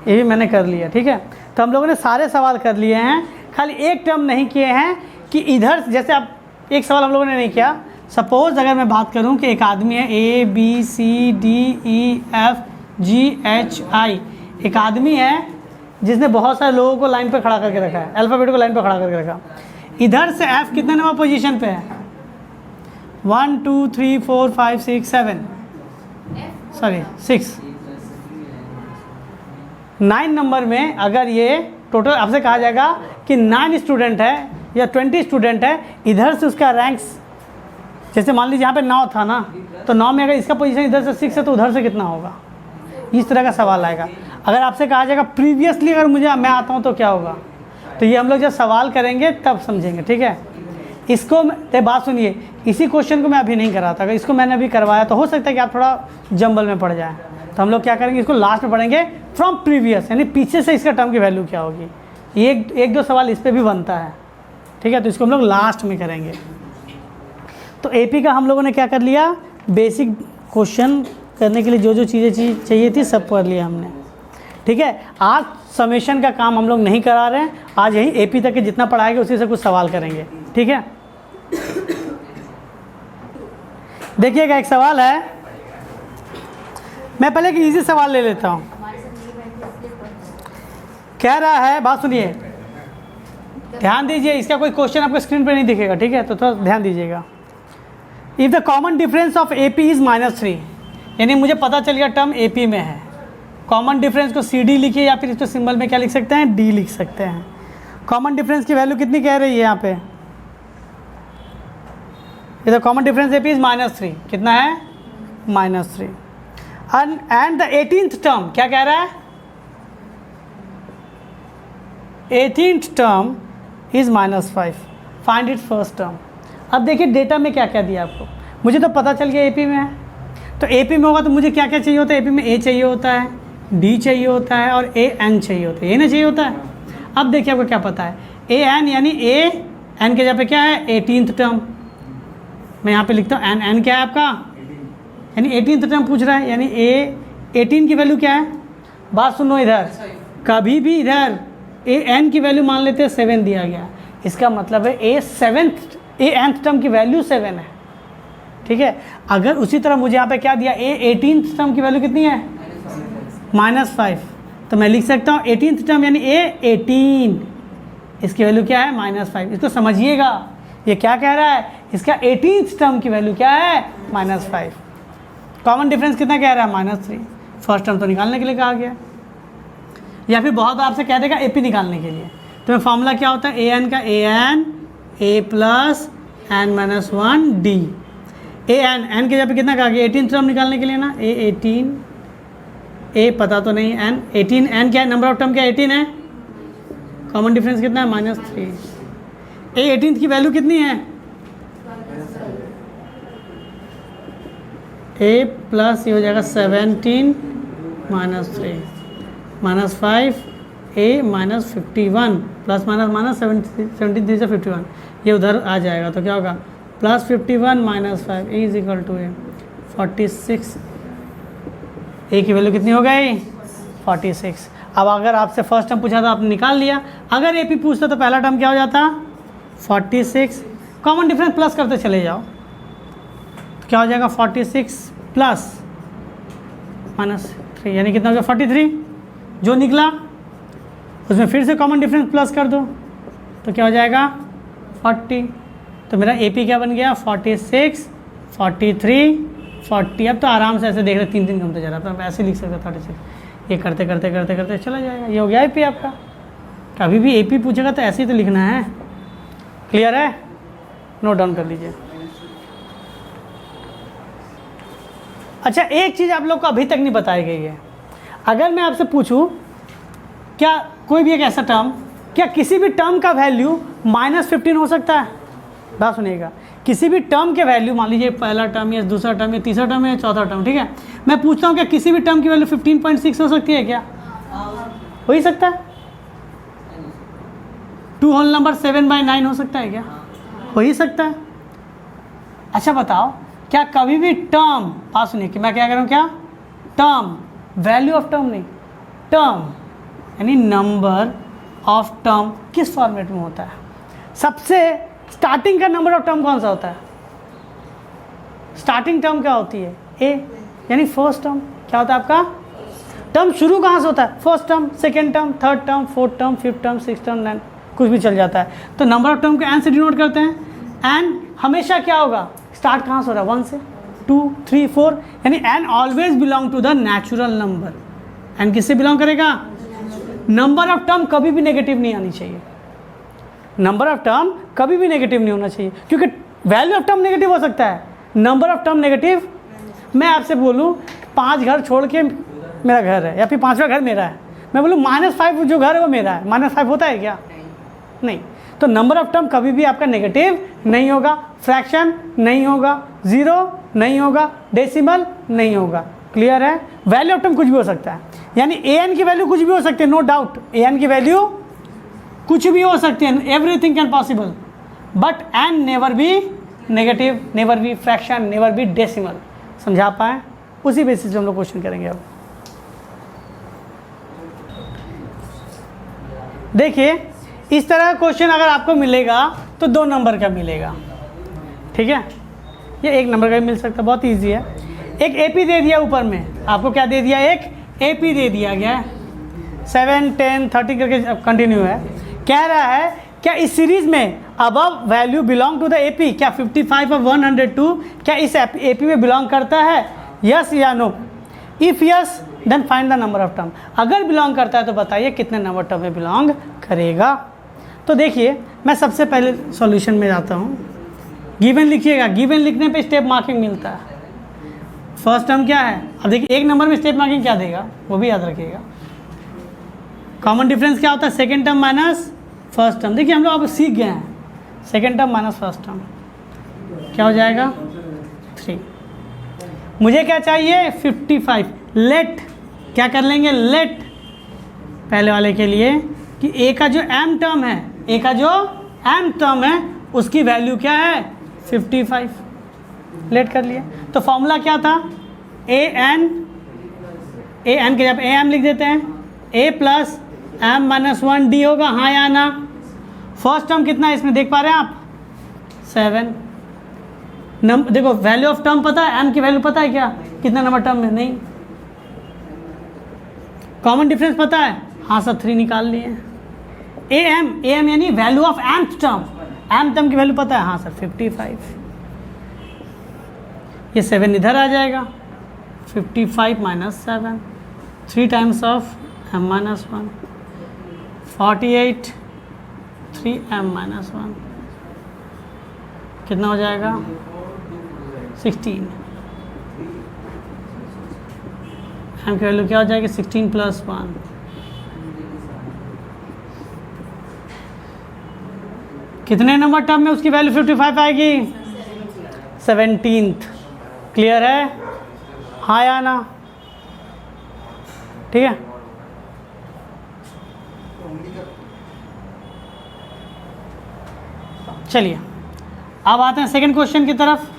ये भी मैंने कर लिया। ठीक है? तो हम लोगों ने सारे सवाल कर लिए हैं, खाली एक टर्म नहीं किए हैं कि इधर, जैसे आप एक सवाल हम लोगों ने नहीं किया। सपोज़ अगर मैं बात करूं कि एक आदमी है ABCDEFGHI, एक आदमी है जिसने बहुत सारे लोगों को लाइन पे खड़ा करके रखा है, अल्फ़ाबेट को लाइन पे खड़ा करके रखा। इधर से F कितने नंबर पोजीशन पे है, 1 2 3 4 5 6 7 सॉरी 6 9 नंबर में अगर ये टोटल आपसे कहा जाएगा कि 9 स्टूडेंट है या 20 स्टूडेंट है, इधर से उसका रैंक्स, जैसे मान लीजिए यहाँ पे 9 था ना, तो 9 में अगर इसका पोजीशन इधर से 6 है तो उधर से कितना होगा, इस तरह का सवाल आएगा। अगर आपसे कहा जाएगा प्रीवियसली अगर मैं आता हूँ तो क्या होगा, तो ये हम लोग जब सवाल करेंगे तब समझेंगे, ठीक है। इसको बात सुनिए, इसी क्वेश्चन को मैं अभी नहीं कराता, अगर इसको मैंने अभी करवाया तो हो सकता है कि आप थोड़ा जंबल में पड़ जाए, तो हम लोग क्या करेंगे, इसको लास्ट में पढ़ेंगे फ्रॉम प्रीवियस, यानी पीछे से इसका टर्म की वैल्यू क्या होगी। एक दो सवाल इस पर भी बनता है, ठीक है, तो इसको हम लोग लास्ट में करेंगे। तो एपी का हम लोगों ने क्या कर लिया, बेसिक क्वेश्चन करने के लिए जो जो चीज़ें चाहिए थी सब पढ़ लिया हमने, ठीक है। आज समेशन का काम हम लोग नहीं करा रहे हैं, आज यही एपी तक के जितना पढ़ाएंगे उसी से कुछ सवाल करेंगे, ठीक है। देखिएगा एक सवाल है, मैं पहले एक इजी सवाल ले लेता हूँ। कह रहा है, बात सुनिए, ध्यान दीजिए, इसका कोई क्वेश्चन आपको स्क्रीन पे नहीं दिखेगा, ठीक है, तो थोड़ा ध्यान दीजिएगा। If the common difference of AP is -3, यानी मुझे पता चल गया टर्म AP में है। कॉमन डिफरेंस को CD लिखिए या फिर इसको सिंबल में क्या लिख सकते हैं, D लिख सकते हैं। कॉमन डिफरेंस की वैल्यू कितनी कह रही है यहाँ पे, इधर कॉमन डिफरेंस AP इज़ -3, कितना है, -3। एंड द 18th टर्म क्या कह रहा है, 18th term is -5, find its first term. अब देखिए डेटा में क्या क्या दिया आपको, मुझे तो पता चल गया AP में है, तो AP में होगा तो मुझे क्या क्या चाहिए होता है, AP में A चाहिए होता है, D चाहिए होता है और AN चाहिए होता है, ये ना चाहिए होता है। अब देखिए आपको क्या पता है, AN यानी AN के जगह पे क्या है, 18th टर्म, मैं यहाँ पे लिखता हूँ N क्या है आपका, यानी 18th टर्म पूछ रहा है, यानी 18 की वैल्यू क्या है। बात सुनो, इधर कभी भी इधर AN की वैल्यू मान लेते हैं 7 दिया गया, इसका मतलब है nth टर्म की वैल्यू 7 है, ठीक है। अगर उसी तरह मुझे यहाँ पे क्या दिया, 18th टर्म की वैल्यू कितनी है, -5, तो मैं लिख सकता हूँ 18th टर्म यानी 18, इसकी वैल्यू क्या है, -5। इसको समझिएगा, ये क्या कह रहा है, इसका 18th टर्म की वैल्यू क्या है, -5। कॉमन डिफरेंस कितना कह रहा है, -3। फर्स्ट टर्म तो निकालने के लिए कहा गया, या फिर बहुत आपसे कह देगा AP निकालने के लिए, तो मैं फॉर्मूला क्या होता है, AN का AN A + n-1 D। N के जगह पे कितना कहा गया, 18th टर्म निकालने के लिए ना, A18, A पता तो नहीं, N 18, N क्या है, नंबर ऑफ टर्म क्या 18 है, कॉमन डिफरेंस कितना है, -3। A18th की वैल्यू कितनी है, A प्लस ये हो जाएगा 17 -3 -5 A -51 प्लस माइनस 17 से 51, ये उधर आ जाएगा तो क्या होगा, +51 -5 A = A 46। A की वैल्यू कितनी हो गई, 46। अब अगर आपसे फर्स्ट टर्म पूछा था आपने निकाल लिया, अगर AP पूछता तो पहला टर्म क्या हो जाता, 46। कॉमन डिफरेंस प्लस करते चले जाओ, तो क्या हो जाएगा, 46 प्लस -3 यानी कितना हो गया, 43। जो निकला उसमें फिर से कॉमन डिफरेंस प्लस कर दो तो क्या हो जाएगा, 40। तो मेरा AP क्या बन गया, 46 43 40। अब तो आराम से ऐसे देख रहे 3 घूमते जा रहा था, ऐसे लिख सकते 36, ये करते करते करते करते चला जाएगा, ये हो गया AP आपका। कभी भी AP पूछेगा तो ऐसे ही तो लिखना है, क्लियर है, नोट डाउन कर लीजिए। अच्छा, एक चीज़ आप लोग को अभी तक नहीं बताई गई है, अगर मैं आपसे पूछूं क्या कोई भी एक ऐसा टर्म, क्या किसी भी टर्म का वैल्यू -15 हो सकता है। बात सुनिएगा, किसी भी टर्म के वैल्यू, मान लीजिए पहला टर्म या दूसरा टर्म या तीसरा टर्म या चौथा टर्म, ठीक है, मैं पूछता हूँ क्या किसी भी टर्म की वैल्यू 15.6 हो सकती है क्या, हो ही सकता है। 2 होल नंबर 7/9 हो सकता है क्या, हो ही सकता है। अच्छा बताओ, क्या कभी भी टर्म, बात सुनिए कि मैं क्या कह रहा हूँ, क्या टर्म, वैल्यू ऑफ टर्म नहीं, टर्म यानी नंबर ऑफ टर्म किस फॉर्मेट में होता है, सबसे स्टार्टिंग का नंबर ऑफ टर्म कौन सा होता है, स्टार्टिंग टर्म क्या होती है, A, यानी फर्स्ट टर्म क्या होता है आपका, टर्म शुरू कहाँ से होता है, first term, second term, third term, fourth term, fifth term, six term, 9, कुछ भी चल जाता है। तो नंबर ऑफ टर्म को n से डिनोट करते हैं, n हमेशा क्या होगा, स्टार्ट कहाँ से हो रहा है? 1 से, 2, 3, 4, यानी n always belong to the natural number. N किससे बिलोंग करेगा? नंबर ऑफ टर्म कभी भी नेगेटिव नहीं आनी चाहिए, नंबर ऑफ टर्म कभी भी नेगेटिव नहीं होना चाहिए, क्योंकि वैल्यू ऑफ टर्म नेगेटिव हो सकता है, नंबर ऑफ टर्म नेगेटिव। मैं आपसे बोलूँ 5 घर छोड़ के मेरा घर है, या फिर 5वां घर मेरा है, मैं बोलूँ -5 जो घर है वो मेरा है, -5 होता है क्या? नहीं। तो नंबर ऑफ टर्म कभी भी आपका नेगेटिव नहीं होगा, फ्रैक्शन नहीं होगा, ज़ीरो नहीं होगा, डेसिमल नहीं होगा। क्लियर है? वैल्यू ऑफ टर्म कुछ भी हो सकता है, यानी ए एन की वैल्यू कुछ भी हो सकती है, नो डाउट, ए एन की वैल्यू कुछ भी हो सकती है, everything can possible, but n never be negative, never be fraction, never be decimal. समझा पाए? उसी बेसिस पे हम लोग क्वेश्चन करेंगे। अब देखिए, इस तरह का क्वेश्चन अगर आपको मिलेगा तो 2 नंबर का मिलेगा, ठीक है? ये 1 नंबर का भी मिल सकता है, बहुत इजी है। एक एपी दे दिया ऊपर में, आपको क्या दे दिया? एक एपी दे दिया गया है, 7, 10, 30 करके कंटिन्यू है। कह रहा है क्या इस सीरीज में above value belong to the AP? क्या 55 और 102 क्या इस एपी में बिलोंग करता है? यस या no? If yes then find the number of term. अगर बिलोंग करता है तो बताइए कितने नंबर टर्म में बिलोंग करेगा। तो देखिए, मैं सबसे पहले सॉल्यूशन में जाता हूँ। गिवन लिखिएगा, गिवन लिखने पे स्टेप मार्किंग मिलता है। फर्स्ट टर्म क्या है? अब देखिए, 1 नंबर में स्टेप मार्किंग क्या देगा वो भी याद रखिएगा। कॉमन डिफरेंस क्या होता है? Second term minus first term. देखिए, हम लोग अब सीख गए हैं, second term minus first term क्या हो जाएगा? 3। मुझे क्या चाहिए? 55। लेट क्या कर लेंगे? लेट पहले वाले के लिए कि ए का जो एम टर्म है, ए का जो एम टर्म है उसकी वैल्यू क्या है? 55। लेट कर लिया। तो फॉर्मूला क्या था? ए एन के जब ए एम लिख देते हैं, ए प्लस एम माइनस 1 डी होगा, हाँ या ना? फर्स्ट टर्म कितना है इसमें देख पा रहे हैं आप? 7। देखो, वैल्यू ऑफ टर्म पता है, एम की वैल्यू पता है क्या कितना नंबर टर्म में? नहीं। कॉमन डिफरेंस पता है? हाँ सर, 3 निकाल लिए। ए एम यानी value of mth term, m term की वैल्यू पता है? हाँ सर, 55। ये 7 इधर आ जाएगा, 55 minus 7, 3 times of m minus 1, 48, 3m minus 1 कितना हो जाएगा? 16। एम की वैल्यू क्या हो जाएगी? 16 प्लस 1, कितने नंबर टर्म में उसकी वैल्यू 55 आएगी? 17th। क्लियर है? हाँ या ना? ठीक है। चलिए, अब आते हैं सेकंड क्वेश्चन की तरफ।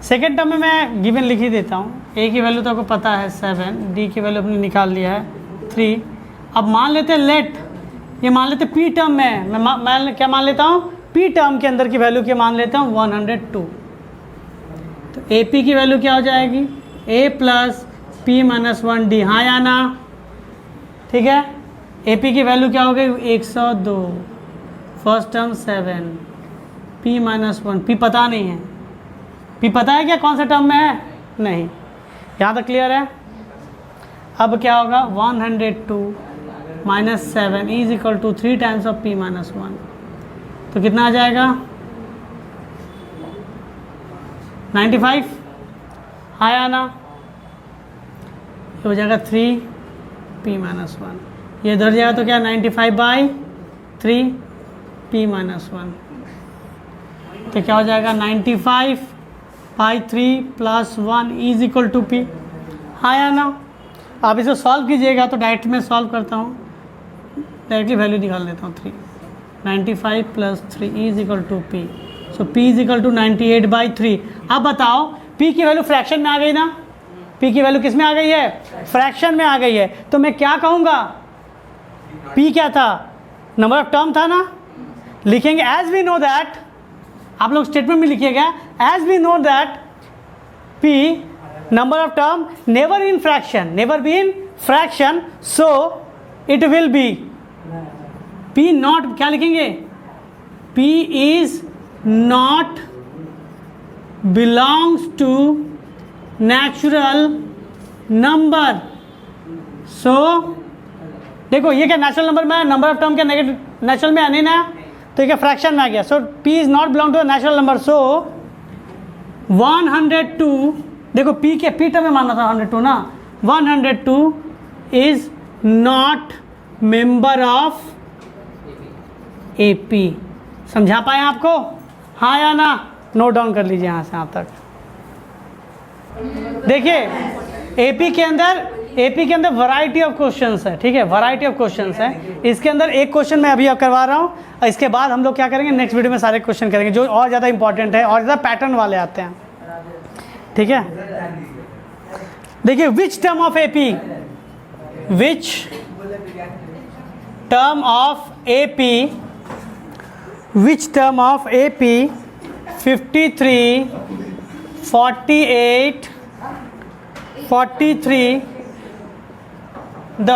सेकंड टर्म में मैं गिवन लिख ही देता हूँ। ए की वैल्यू तो आपको पता है 7, डी की वैल्यू अपने निकाल लिया है 3। अब मान लेते हैं लेट, ये मान लेते पी टर्म में, मैं क्या मान लेता हूँ? पी टर्म के अंदर की वैल्यू क्या मान लेता हूँ? 102। तो ए पी की वैल्यू क्या हो जाएगी? ए प्लस पी माइनस 1 डी, हाँ या ना? ठीक है। ए पी की वैल्यू क्या हो गई? 102। First term 7, P minus 1, P पता नहीं है। पी पता है क्या कौन सा टर्म में है? नहीं। यहाँ तक क्लियर है? अब क्या होगा? 102 minus 7 is equal to 3 times of p minus 1। तो कितना आ जाएगा? 95। हाँ या ना? ये हो जाएगा 3 पी माइनस 1। ये इधर जाएगा तो क्या? 95/3 पी माइनस 1। तो क्या हो जाएगा? 95/3 plus 1 is equal to p. हाँ या ना? आप इसे सॉल्व कीजिएगा तो डायरेक्ट में सॉल्व करता हूँ, डायरेक्टली वैल्यू निकाल लेता हूँ 3। 95 plus 3 is equal to p. So p is equal to 98/3। अब बताओ पी की वैल्यू फ्रैक्शन में आ गई ना? पी की वैल्यू किस में आ गई है? फ्रैक्शन में आ गई है। तो मैं क्या कहूँगा? पी क्या था? नंबर ऑफ टर्म था ना? लिखेंगे एज वी नो दैट, आप लोग स्टेटमेंट में लिखिएगा as we know that p number of term never in fraction, so it will be p not, क्या लिखेंगे? P is not belongs to natural number. So देखो ये क्या नेचुरल नंबर में, नंबर ऑफ टर्म क्या negative natural में नहीं ना, तो ये क्या फ्रैक्शन में आ गया। So p is not belong to natural number. So 102, देखो p टर्म में मानना था 102 ना, 102 is not member of AP। समझा पाए आपको, हाँ या ना? नोट डाउन कर लीजिए यहाँ से यहाँ तक। देखिए AP के अंदर वैरायटी ऑफ क्वेश्चंस है, ठीक है, वैरायटी ऑफ क्वेश्चंस है। इसके अंदर एक क्वेश्चन मैं अभी अब करवा रहा हूँ, और इसके बाद हम लोग क्या करेंगे, नेक्स्ट वीडियो में सारे क्वेश्चन करेंगे जो और ज़्यादा इंपॉर्टेंट है और ज़्यादा पैटर्न वाले आते हैं, ठीक है। देखिए which term of AP, which term of AP, which term of AP 53, 48, 43 the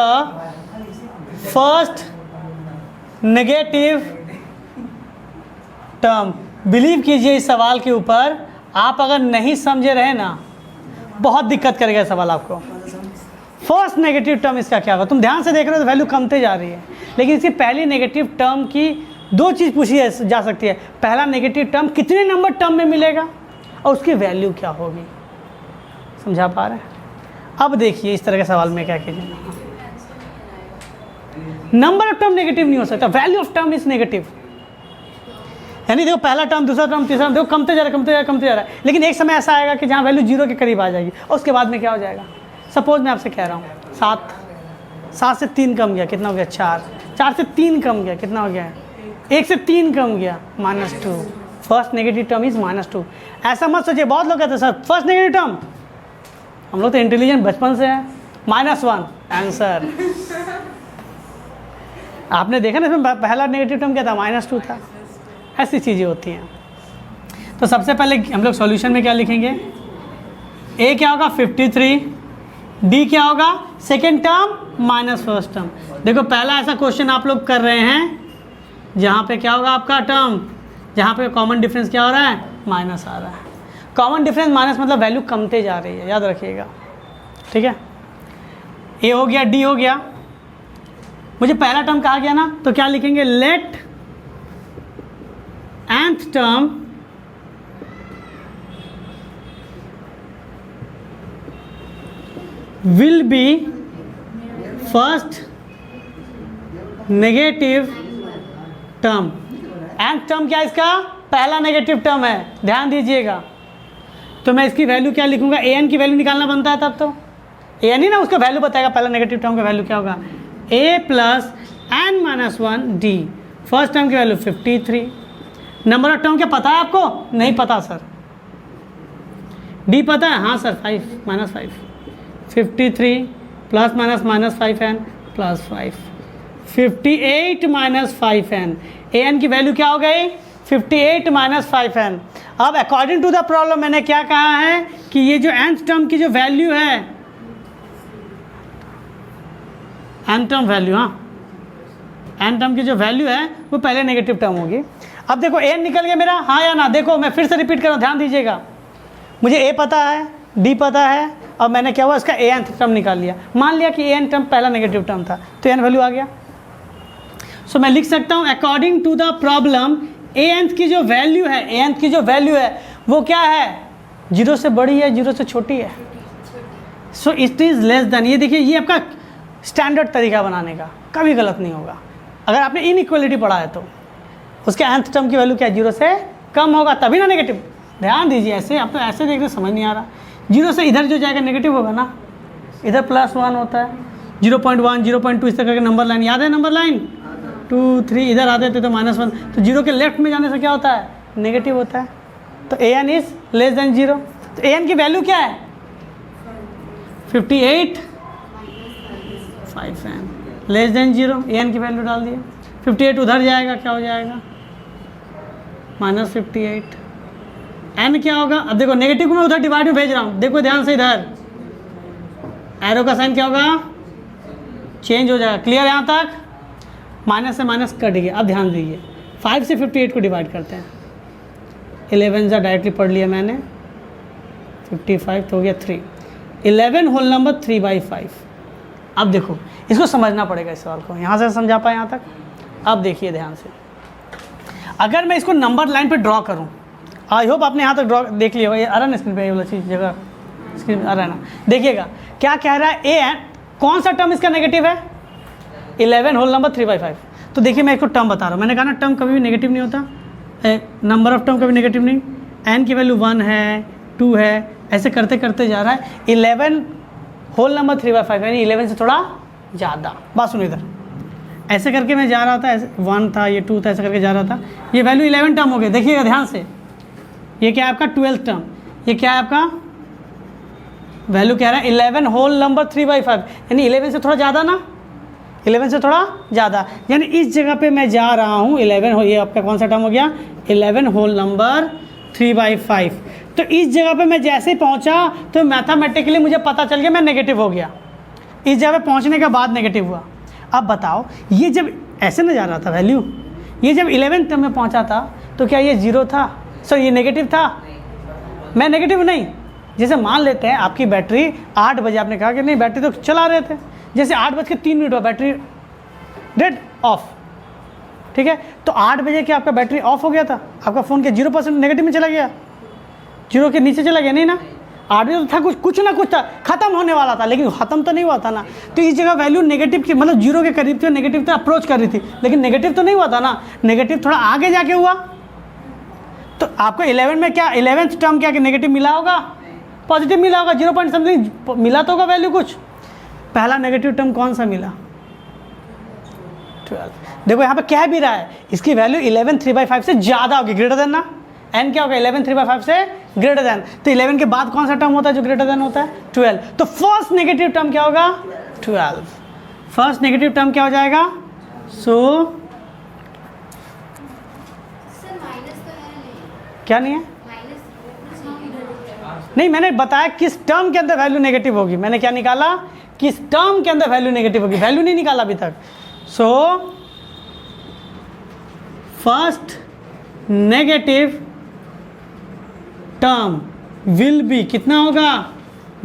first negative term. Believe कीजिए इस सवाल के ऊपर आप अगर नहीं समझे रहे ना, बहुत दिक्कत करेगा सवाल आपको। फर्स्ट नेगेटिव टर्म इसका क्या होगा, तुम ध्यान से देख रहे हो तो वैल्यू कमते जा रही है, लेकिन इसकी पहली नेगेटिव टर्म की दो चीज़ पूछी जा सकती है। पहला नेगेटिव टर्म कितने नंबर टर्म में मिलेगा और उसकी वैल्यू क्या होगी। समझा पा रहे हैं? अब देखिए इस तरह के सवाल में क्या कीजिए, नंबर ऑफ टर्म नेगेटिव नहीं हो सकता, value of term is negative. यानी देखो पहला टर्म, दूसरा टर्म, तीसरा टर्म, देखो कमते जा रहा है, लेकिन एक समय ऐसा आएगा कि जहाँ वैल्यू 0 के करीब आ जाएगी और उसके बाद में क्या हो जाएगा। सपोज मैं आपसे कह रहा हूँ 7 से 3 कम गया, कितना हो गया 4, 4 से 3 कम गया, कितना हो गया 1 से 3 कम गया -2। First negative term is -2। ऐसा मत सोचिए, बहुत लोग कहते हैं सर फर्स्ट नेगेटिव टर्म, हम लोग तो इंटेलिजेंट बचपन से हैं, -1 आंसर। आपने देखा ना इसमें पहला नेगेटिव टर्म क्या था, -2 था। ऐसी चीज़ें होती हैं। तो सबसे पहले हम लोग सॉल्यूशन में क्या लिखेंगे, A क्या होगा 53, D क्या होगा second term minus first term. देखो पहला ऐसा क्वेश्चन आप लोग कर रहे हैं जहाँ पे क्या होगा आपका टर्म, जहाँ पे कॉमन डिफरेंस क्या हो रहा है, माइनस आ रहा है। कॉमन डिफरेंस माइनस मतलब वैल्यू कमते जा रही है, याद रखिएगा, ठीक है। A हो गया, D हो गया, मुझे पहला टर्म कहा गया ना, तो क्या लिखेंगे, let nth term will be first negative term। nth term क्या इसका, पहला नेगेटिव टर्म है, ध्यान दीजिएगा। तो मैं इसकी वैल्यू क्या लिखूंगा, an की वैल्यू निकालना बनता है तब तो an ही ना उसका वैल्यू बताएगा, पहला नेगेटिव टर्म का वैल्यू क्या होगा, a plus n-1 d। First term की वैल्यू 53। नंबर ऑफ टर्म क्या पता है आपको, नहीं पता सर। d पता है, हाँ sir 5 53 plus minus 5n plus 5 58 minus 5n। an की वैल्यू क्या हो गई 58 माइनस 5n। अब अकॉर्डिंग टू द प्रॉब्लम मैंने क्या कहा है कि ये जो nth टर्म की जो वैल्यू है, n टर्म वैल्यू, हाँ n टर्म की जो वैल्यू है वो पहले नेगेटिव टर्म होगी। अब देखो n निकल गया मेरा, हाँ या ना। देखो मैं फिर से रिपीट कर रहा हूँ, ध्यान दीजिएगा। मुझे a पता है, d पता है, और मैंने क्या हुआ इसका nth टर्म निकाल लिया। मान लिया कि n टर्म पहला नेगेटिव टर्म था, तो n वैल्यू आ गया। सो मैं लिख सकता हूँ according to the problem nth की जो वैल्यू है, nth की जो वैल्यू है वो क्या है, 0 से बड़ी है, 0 से छोटी है। So it is less than. ये देखिए ये आपका स्टैंडर्ड तरीका बनाने का, कभी गलत नहीं होगा। अगर आपने इनइक्वालिटी पढ़ा है तो उसके nth टर्म की वैल्यू क्या है, 0 से कम होगा तभी ना नेगेटिव। ध्यान दीजिए, ऐसे आप तो ऐसे देख रहे समझ नहीं आ रहा। 0 से इधर जो जाएगा नेगेटिव होगा ना, इधर +1 होता है, 0.1 0.2 इस तरह का नंबर लाइन, याद है नंबर लाइन 2 3, इधर आते थे तो -1। तो 0 के लेफ्ट में जाने से क्या होता है, नेगेटिव होता है। तो an इज लेस देन 0। तो an की वैल्यू क्या है 58 5n लेस देन 0। an की वैल्यू डाल दिए, 58 उधर जाएगा, क्या हो जाएगा -58। n क्या होगा, अब देखो नेगेटिव को मैं उधर डिवाइड में भेज रहा हूँ, देखो ध्यान से, इधर एरो का साइन क्या होगा, चेंज हो जाएगा। क्लियर यहाँ तक, माइनस से माइनस कट गया। अब ध्यान दीजिए, 5 से 58 को डिवाइड करते हैं, 11 जा डायरेक्टली पढ़ लिया मैंने, 55 तो हो गया 3। 11 होल नंबर 3/5। अब देखो इसको समझना पड़ेगा इस सवाल को, यहाँ से समझा पाए यहाँ तक। अब देखिए ध्यान से, अगर मैं इसको नंबर लाइन पे ड्रॉ करूँ, आई होप आपने यहाँ तक ड्रॉ देख लिया होगा, ये आ रहा ना स्क्रीन पे, ये वाला चीज़ जगह स्क्रीन आ रहा है ना, देखिएगा क्या कह रहा है। ए है, कौन सा टर्म इसका नेगेटिव है? 11 होल नंबर 3/5। तो देखिए मैं इसको टर्म बता रहा हूँ, मैंने कहा ना टर्म कभी भी नेगेटिव नहीं होता, नंबर ऑफ टर्म कभी नेगेटिव नहीं। एन की वैल्यू 1 है, 2 है, ऐसे करते करते जा रहा है। 11 होल नंबर 3/5 यानी 11 से थोड़ा ज़्यादा। बात सुनो इधर, ऐसे करके मैं जा रहा था, ऐसे 1 था, ये 2 था, ऐसे करके जा रहा था, ये वैल्यू 11 टर्म हो गए। देखिएगा ध्यान से, ये क्या है आपका 12th टर्म, ये क्या है आपका वैल्यू कह रहा है 11 होल नंबर 3/5 यानी 11 से थोड़ा ज़्यादा ना, 11 से थोड़ा ज़्यादा, यानी इस जगह पे मैं जा रहा हूँ 11 हो, ये आपका कौन सा टर्म हो गया 11 होल नंबर 3/5। तो इस जगह पे मैं जैसे ही पहुँचा तो मैथमेटिकली मुझे पता चल गया मैं नेगेटिव हो गया, इस जगह पे पहुँचने के बाद नेगेटिव हुआ। अब बताओ ये जब ऐसे ना जा रहा था वैल्यू, ये जब 11 टर्म में पहुँचा था तो क्या ये 0 था? सर ये नेगेटिव था? मैं नेगेटिव नहीं। जैसे मान लेते हैं आपकी बैटरी 8 बजे, आपने कहा कि नहीं बैटरी तो चला रहे थे, जैसे 8:03 हुआ बैटरी डेड ऑफ, ठीक है, तो 8 बजे क्या आपका बैटरी ऑफ हो गया था, आपका फ़ोन के 0% नेगेटिव में चला गया, 0 के नीचे चला गया नहीं ना। 8 बजे तो था कुछ ना कुछ था, ख़त्म होने वाला था, लेकिन ख़त्म तो नहीं हुआ था ना। तो इस जगह वैल्यू नेगेटिव की, मतलब 0 के करीब थी, नेगेटिव तो अप्रोच कर रही थी, लेकिन नेगेटिव तो नहीं हुआ था ना, नेगेटिव थोड़ा आगे जाके हुआ। तो आपको 11 में क्या 11th टर्म क्या नेगेटिव मिला होगा? पॉजिटिव मिला होगा, 0 पॉइंट समथिंग मिला तो होगा वैल्यू कुछ। पहला नेगेटिव टर्म कौन सा मिला? 12। देखो यहाँ पे कह भी रहा है इसकी वैल्यू 11 3/5 से ज़्यादा होगी, ग्रेटर देन ना। एन क्या होगा 11 3/5 से ग्रेटर देन, तो 11 के बाद कौन सा टर्म होता है जो ग्रेटर देन होता है? 12। तो फर्स्ट नेगेटिव टर्म क्या होगा? 12। फर्स्ट नेगेटिव टर्म क्या हो जाएगा? सो क्या नहीं है? नहीं, मैंने बताया किस टर्म के अंदर वैल्यू नेगेटिव होगी, मैंने क्या निकाला? किस टर्म के अंदर वैल्यू नेगेटिव होगी, वैल्यू नहीं निकाला अभी तक। So first negative term will be कितना होगा?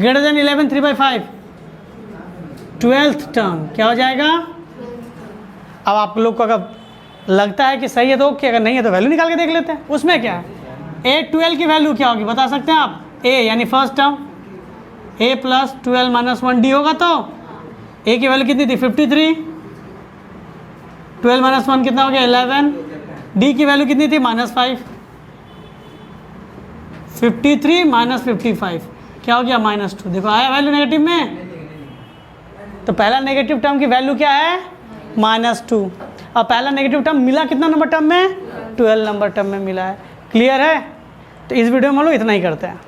Greater than 11 3/5। 12th टर्म क्या हो जाएगा? अब आप लोग को अगर लगता है कि सही है तो ओके, अगर नहीं है तो वैल्यू निकाल के देख लेते हैं। उसमें क्या है, A12 की वैल्यू क्या होगी बता सकते हैं आप? A यानी फर्स्ट टर्म, A + 12 - 1 D होगा, तो A की वैल्यू कितनी थी? 53। 12 - 1 कितना हो गया? 11। D की वैल्यू कितनी थी? -5। 53 - 55 क्या हो गया? -2। देखो आया वैल्यू नेगेटिव में। तो पहला नेगेटिव टर्म की वैल्यू क्या है? -2। अब पहला नेगेटिव टर्म मिला कितना नंबर टर्म में? 12 नंबर टर्म में मिला है। क्लियर है? तो इस वीडियो में हम लोग इतना ही करते हैं।